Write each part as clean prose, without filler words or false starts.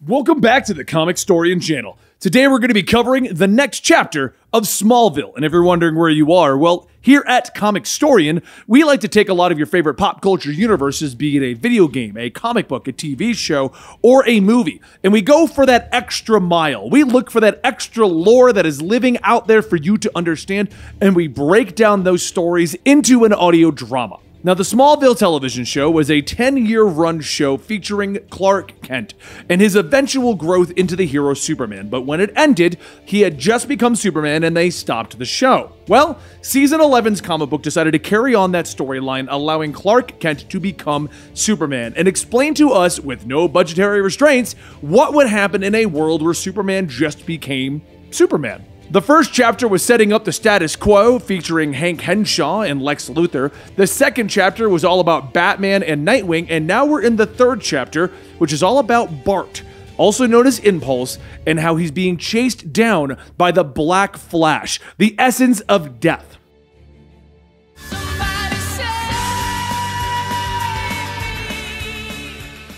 Welcome back to the Comicstorian channel. Today we're going to be covering the next chapter of Smallville. And if you're wondering where you are, well, here at Comicstorian, we like to take a lot of your favorite pop culture universes, be it a video game, a comic book, a TV show, or a movie, and we go for that extra mile. We look for that extra lore that is living out there for you to understand, and we break down those stories into an audio drama. Now, the Smallville television show was a 10-year run show featuring Clark Kent and his eventual growth into the hero Superman, but when it ended, he had just become Superman and they stopped the show. Well, Season 11's comic book decided to carry on that storyline, allowing Clark Kent to become Superman and explain to us, with no budgetary restraints, what would happen in a world where Superman just became Superman. The first chapter was setting up the status quo, featuring Hank Henshaw and Lex Luthor. The second chapter was all about Batman and Nightwing, and now we're in the third chapter, which is all about Bart, also known as Impulse, and how he's being chased down by the Black Flash, the essence of death.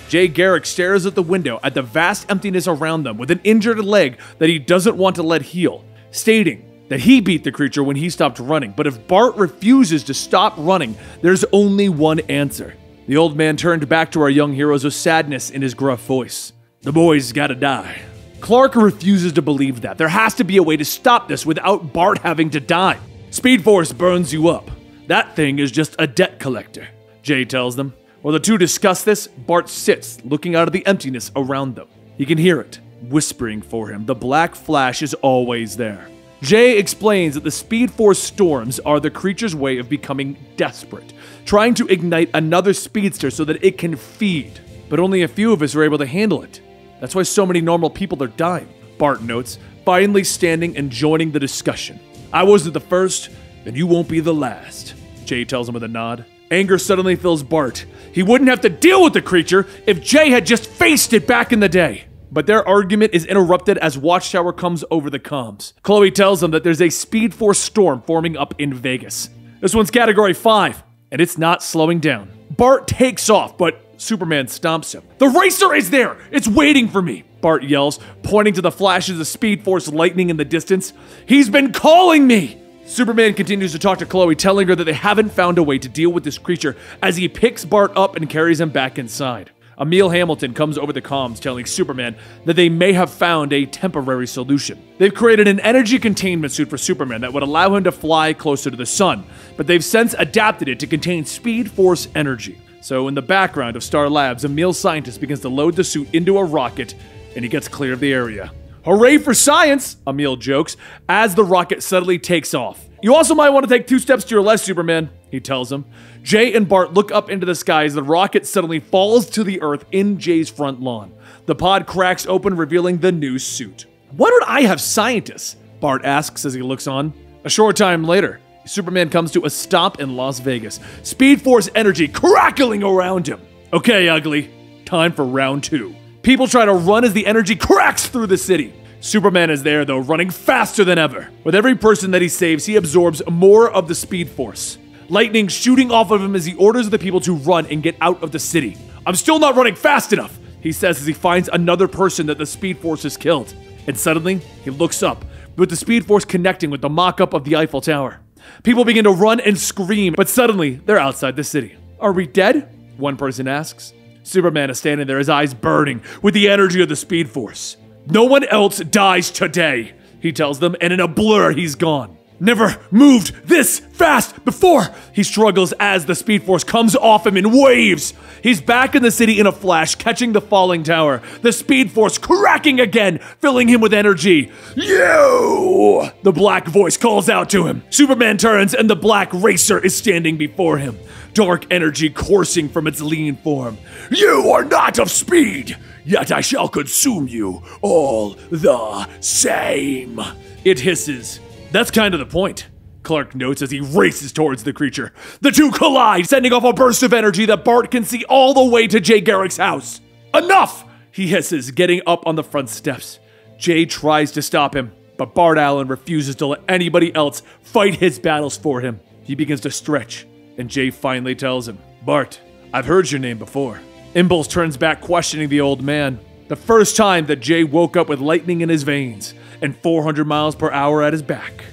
Jay Garrick stares at the window at the vast emptiness around them with an injured leg that he doesn't want to let heal, stating that he beat the creature when he stopped running, but if Bart refuses to stop running, there's only one answer. The old man turned back to our young heroes with sadness in his gruff voice. The boy's gotta die. Clark refuses to believe that. There has to be a way to stop this without Bart having to die. Speed Force burns you up. That thing is just a debt collector, Jay tells them. While the two discuss this, Bart sits, looking out of the emptiness around them. He can hear it, whispering for him. The Black Flash is always there. Jay explains that the Speed Force storms are the creature's way of becoming desperate, trying to ignite another speedster so that it can feed. But only a few of us are able to handle it. That's why so many normal people are dying, Bart notes, finally standing and joining the discussion. I wasn't the first, and you won't be the last, Jay tells him with a nod. Anger suddenly fills Bart. He wouldn't have to deal with the creature if Jay had just faced it back in the day. But their argument is interrupted as Watchtower comes over the comms. Chloe tells them that there's a Speed Force storm forming up in Vegas. This one's Category 5, and it's not slowing down. Bart takes off, but Superman stomps him. The racer is there! It's waiting for me! Bart yells, pointing to the flashes of Speed Force lightning in the distance. He's been calling me! Superman continues to talk to Chloe, telling her that they haven't found a way to deal with this creature as he picks Bart up and carries him back inside. Emil Hamilton comes over the comms, telling Superman that they may have found a temporary solution. They've created an energy containment suit for Superman that would allow him to fly closer to the sun, but they've since adapted it to contain Speed Force energy. So in the background of Star Labs, Emil's scientist begins to load the suit into a rocket, and he gets clear of the area. Hooray for science, Emil jokes, as the rocket suddenly takes off. You also might want to take 2 steps to your left, Superman, he tells him. Jay and Bart look up into the sky as the rocket suddenly falls to the earth in Jay's front lawn. The pod cracks open, revealing the new suit. Why don't I have scientists? Bart asks as he looks on. A short time later, Superman comes to a stop in Las Vegas, Speed Force energy crackling around him. Okay, ugly, time for round 2. People try to run as the energy cracks through the city. Superman is there, though, running faster than ever. With every person that he saves, he absorbs more of the Speed Force. Lightning shooting off of him as he orders the people to run and get out of the city. I'm still not running fast enough, he says as he finds another person that the Speed Force has killed. And suddenly, he looks up, with the Speed Force connecting with the mock-up of the Eiffel Tower. People begin to run and scream, but suddenly, they're outside the city. Are we dead? One person asks. Superman is standing there, his eyes burning with the energy of the Speed Force. No one else dies today, he tells them, and in a blur, he's gone. Never moved this fast before, he struggles as the Speed Force comes off him in waves. He's back in the city in a flash, catching the falling tower. The Speed Force cracking again, filling him with energy. You! The black voice calls out to him. Superman turns and the black racer is standing before him. Dark energy coursing from its lean form. You are not of speed, yet I shall consume you all the same. It hisses. That's kind of the point, Clark notes as he races towards the creature. The two collide, sending off a burst of energy that Bart can see all the way to Jay Garrick's house. Enough, he hisses, getting up on the front steps. Jay tries to stop him, but Bart Allen refuses to let anybody else fight his battles for him. He begins to stretch, and Jay finally tells him, Bart, I've heard your name before. Impulse turns back, questioning the old man. The first time that Jay woke up with lightning in his veins and 400 miles per hour at his back.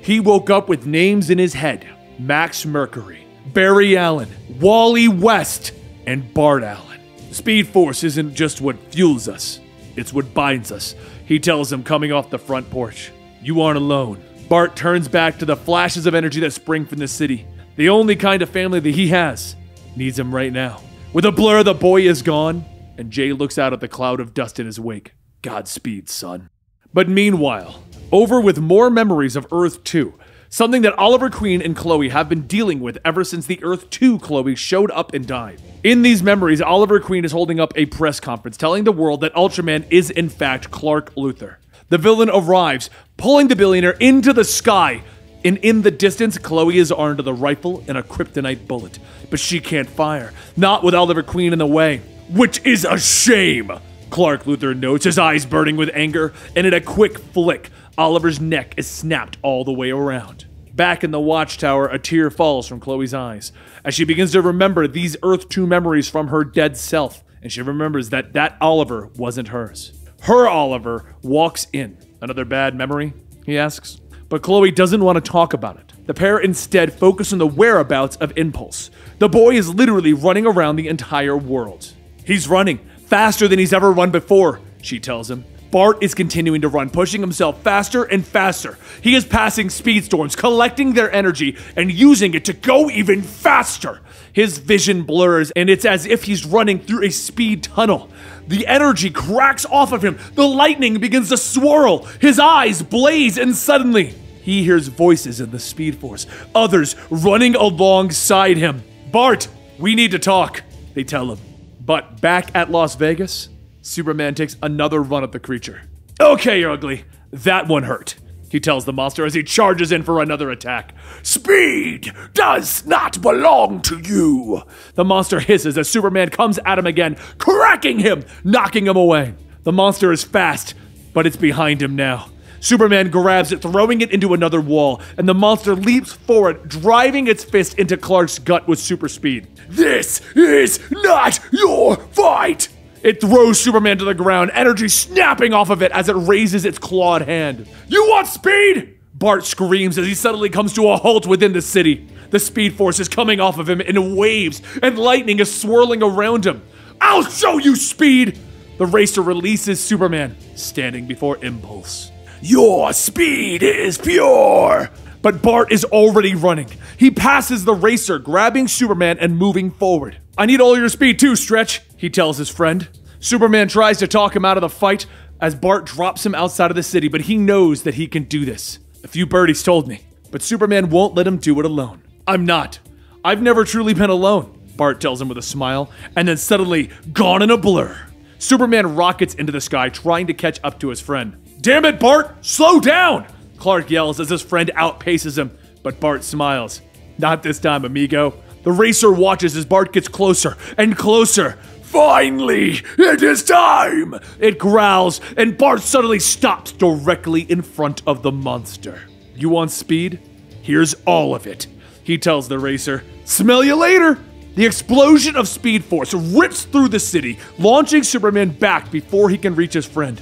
He woke up with names in his head: Max Mercury, Barry Allen, Wally West, and Bart Allen. Speed Force isn't just what fuels us, it's what binds us, he tells him coming off the front porch. You aren't alone. Bart turns back to the flashes of energy that spring from the city. The only kind of family that he has needs him right now. With a blur, the boy is gone, and Jay looks out at the cloud of dust in his wake. Godspeed, son. But meanwhile, over with more memories of Earth 2, something that Oliver Queen and Chloe have been dealing with ever since the Earth 2 Chloe showed up and died. In these memories, Oliver Queen is holding up a press conference telling the world that Ultraman is in fact Clark Luthor. The villain arrives, pulling the billionaire into the sky, and in the distance, Chloe is armed with a rifle and a kryptonite bullet. But she can't fire, not with Oliver Queen in the way. Which is a shame, Clark Luthor notes, his eyes burning with anger, and in a quick flick, Oliver's neck is snapped all the way around. Back in the watchtower, a tear falls from Chloe's eyes as she begins to remember these Earth 2 memories from her dead self, and she remembers that Oliver wasn't hers. Her Oliver walks in. Another bad memory, he asks. But Chloe doesn't want to talk about it. The pair instead focus on the whereabouts of Impulse. The boy is literally running around the entire world. He's running faster than he's ever run before, she tells him. Bart is continuing to run, pushing himself faster and faster. He is passing speed storms, collecting their energy and using it to go even faster. His vision blurs, and it's as if he's running through a speed tunnel. The energy cracks off of him. The lightning begins to swirl. His eyes blaze, and suddenly, he hears voices in the Speed Force, others running alongside him. Bart, we need to talk, they tell him. But back at Las Vegas, Superman takes another run at the creature. Okay, Ugly, that one hurt, he tells the monster as he charges in for another attack. Speed does not belong to you. The monster hisses as Superman comes at him again, cracking him, knocking him away. The monster is fast, but it's behind him now. Superman grabs it, throwing it into another wall, and the monster leaps forward, driving its fist into Clark's gut with super speed. This is not your fight! It throws Superman to the ground, energy snapping off of it as it raises its clawed hand. You want speed? Bart screams as he suddenly comes to a halt within the city. The Speed Force is coming off of him in waves, and lightning is swirling around him. I'll show you speed! The racer releases Superman, standing before Impulse. Your speed is pure! But Bart is already running. He passes the racer, grabbing Superman and moving forward. I need all your speed too, Stretch, he tells his friend. Superman tries to talk him out of the fight as Bart drops him outside of the city, but he knows that he can do this. A few birdies told me, but Superman won't let him do it alone. I'm not. I've never truly been alone, Bart tells him with a smile, and then suddenly, gone in a blur. Superman rockets into the sky, trying to catch up to his friend. Damn it, Bart! Slow down! Clark yells as his friend outpaces him, but Bart smiles. Not this time, amigo. The racer watches as Bart gets closer and closer. Finally, it is time! It growls, and Bart suddenly stops directly in front of the monster. You want speed? Here's all of it, he tells the racer. Smell you later! The explosion of Speed Force rips through the city, launching Superman back before he can reach his friend.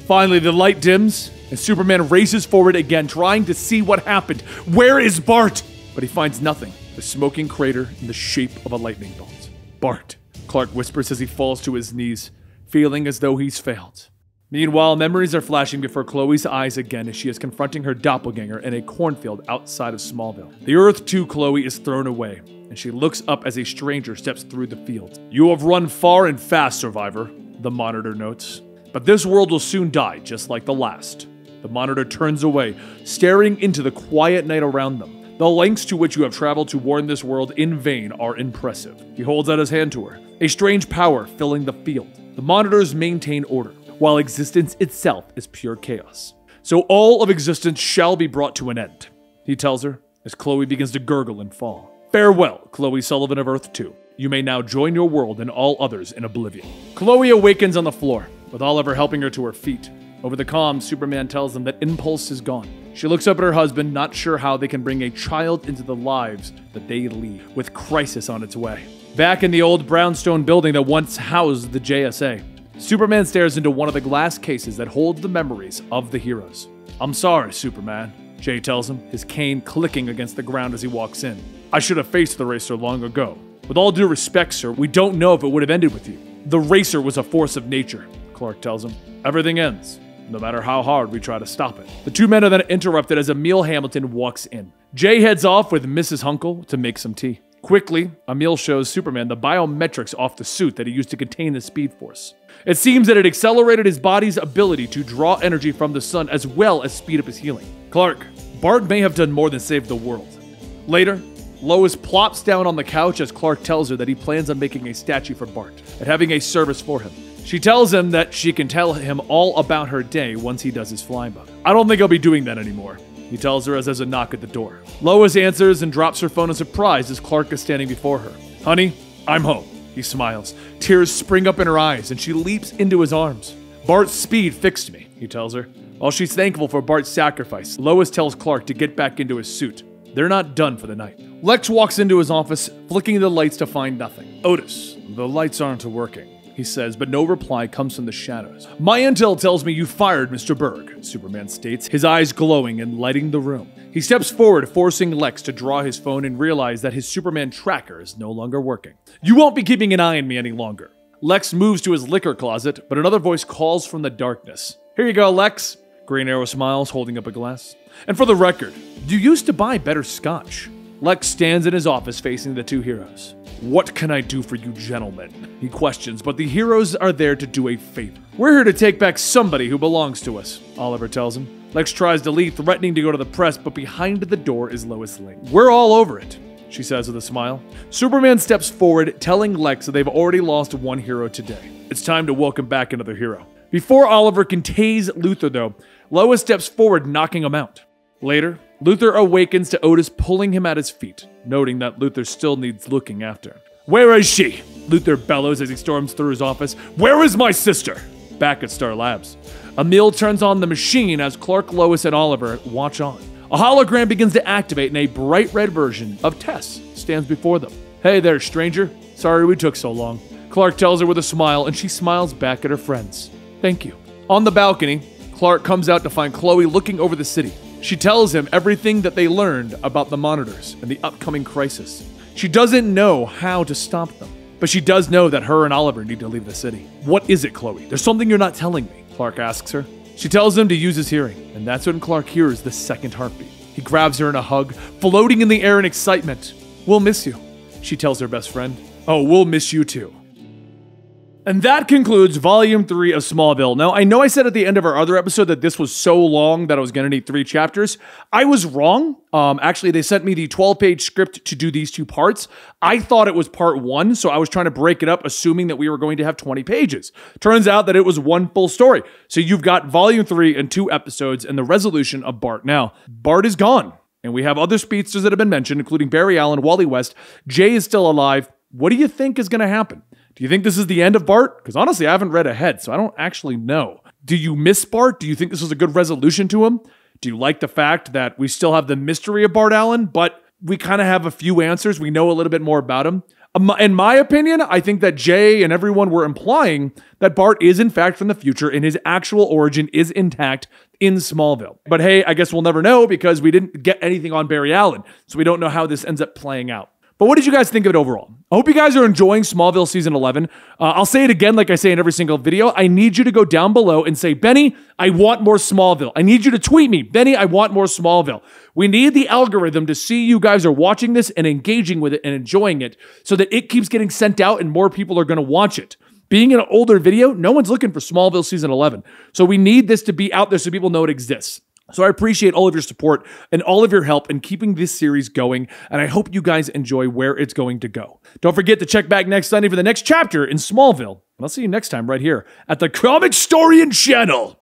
Finally, the light dims, and Superman races forward again, trying to see what happened. Where is Bart? But he finds nothing. A smoking crater in the shape of a lightning bolt. Bart, Clark whispers as he falls to his knees, feeling as though he's failed. Meanwhile, memories are flashing before Chloe's eyes again as she is confronting her doppelganger in a cornfield outside of Smallville. The Earth 2 Chloe is thrown away, and she looks up as a stranger steps through the field. You have run far and fast, survivor, the monitor notes. But this world will soon die, just like the last. The monitor turns away, staring into the quiet night around them. The lengths to which you have traveled to warn this world in vain are impressive. He holds out his hand to her, a strange power filling the field. The monitors maintain order, while existence itself is pure chaos. So all of existence shall be brought to an end, he tells her, as Chloe begins to gurgle and fall. Farewell, Chloe Sullivan of Earth 2. You may now join your world and all others in oblivion. Chloe awakens on the floor, with Oliver helping her to her feet. Over the comms, Superman tells them that Impulse is gone. She looks up at her husband, not sure how they can bring a child into the lives that they lead, with crisis on its way. Back in the old brownstone building that once housed the JSA, Superman stares into one of the glass cases that holds the memories of the heroes. "I'm sorry, Superman," Jay tells him, his cane clicking against the ground as he walks in. "I should have faced the racer long ago. With all due respect, sir, we don't know if it would have ended with you. The racer was a force of nature," Clark tells him. "Everything ends, no matter how hard we try to stop it." The two men are then interrupted as Emil Hamilton walks in. Jay heads off with Mrs. Hunkle to make some tea. Quickly, Emil shows Superman the biometrics off the suit that he used to contain the Speed Force. It seems that it accelerated his body's ability to draw energy from the sun as well as speed up his healing. "Clark, Bart may have done more than save the world." Later, Lois plops down on the couch as Clark tells her that he plans on making a statue for Bart and having a service for him. She tells him that she can tell him all about her day once he does his flying bug. "I don't think I'll be doing that anymore," he tells her as there's a knock at the door. Lois answers and drops her phone in surprise as Clark is standing before her. "Honey, I'm home." He smiles. Tears spring up in her eyes and she leaps into his arms. "Bart's speed fixed me," he tells her. While she's thankful for Bart's sacrifice, Lois tells Clark to get back into his suit. They're not done for the night. Lex walks into his office, flicking the lights to find nothing. "Otis, the lights aren't working," he says, but no reply comes from the shadows. "My intel tells me you fired Mr. Berg," Superman states, his eyes glowing and lighting the room. He steps forward, forcing Lex to draw his phone and realize that his Superman tracker is no longer working. "You won't be keeping an eye on me any longer." Lex moves to his liquor closet, but another voice calls from the darkness. "Here you go, Lex." Green Arrow smiles, holding up a glass. "And for the record, you used to buy better scotch." Lex stands in his office facing the two heroes. "What can I do for you gentlemen?" he questions, but the heroes are there to do a favor. "We're here to take back somebody who belongs to us," Oliver tells him. Lex tries to leave, threatening to go to the press, but behind the door is Lois Lane. "We're all over it," she says with a smile. Superman steps forward, telling Lex that they've already lost one hero today. It's time to welcome back another hero. Before Oliver can tase Luthor, though, Lois steps forward, knocking him out. Later, Luthor awakens to Otis pulling him at his feet, noting that Luthor still needs looking after. "Where is she?" Luthor bellows as he storms through his office. "Where is my sister?" Back at Star Labs, Emil turns on the machine as Clark, Lois, and Oliver watch on. A hologram begins to activate and a bright red version of Tess stands before them. "Hey there, stranger. Sorry we took so long." Clark tells her with a smile, and she smiles back at her friends. "Thank you." On the balcony, Clark comes out to find Chloe looking over the city. She tells him everything that they learned about the monitors and the upcoming crisis. She doesn't know how to stop them, but she does know that her and Oliver need to leave the city. "What is it, Chloe? There's something you're not telling me," Clark asks her. She tells him to use his hearing, and that's when Clark hears the second heartbeat. He grabs her in a hug, floating in the air in excitement. "We'll miss you," she tells her best friend. "Oh, we'll miss you too." And that concludes Volume 3 of Smallville. Now, I know I said at the end of our other episode that this was so long that I was going to need 3 chapters. I was wrong. Actually, they sent me the 12-page script to do these 2 parts. I thought it was part 1, so I was trying to break it up, assuming that we were going to have 20 pages. Turns out that it was one full story. So you've got Volume 3 and 2 episodes and the resolution of Bart. Now, Bart is gone, and we have other speedsters that have been mentioned, including Barry Allen, Wally West. Jay is still alive. What do you think is going to happen? Do you think this is the end of Bart? Because honestly, I haven't read ahead, so I don't actually know. Do you miss Bart? Do you think this was a good resolution to him? Do you like the fact that we still have the mystery of Bart Allen, but we kind of have a few answers? We know a little bit more about him. In my opinion, I think that Jay and everyone were implying that Bart is in fact from the future and his actual origin is intact in Smallville. But hey, I guess we'll never know because we didn't get anything on Barry Allen, so we don't know how this ends up playing out. But what did you guys think of it overall? I hope you guys are enjoying Smallville Season 11. I'll say it again like I say in every single video. I need you to go down below and say, "Benny, I want more Smallville." I need you to tweet me, "Benny, I want more Smallville." We need the algorithm to see you guys are watching this and engaging with it and enjoying it so that it keeps getting sent out and more people are going to watch it. Being an older video, no one's looking for Smallville Season 11. So we need this to be out there so people know it exists. So I appreciate all of your support and all of your help in keeping this series going, and I hope you guys enjoy where it's going to go. Don't forget to check back next Sunday for the next chapter in Smallville, and I'll see you next time right here at the Comicstorian channel.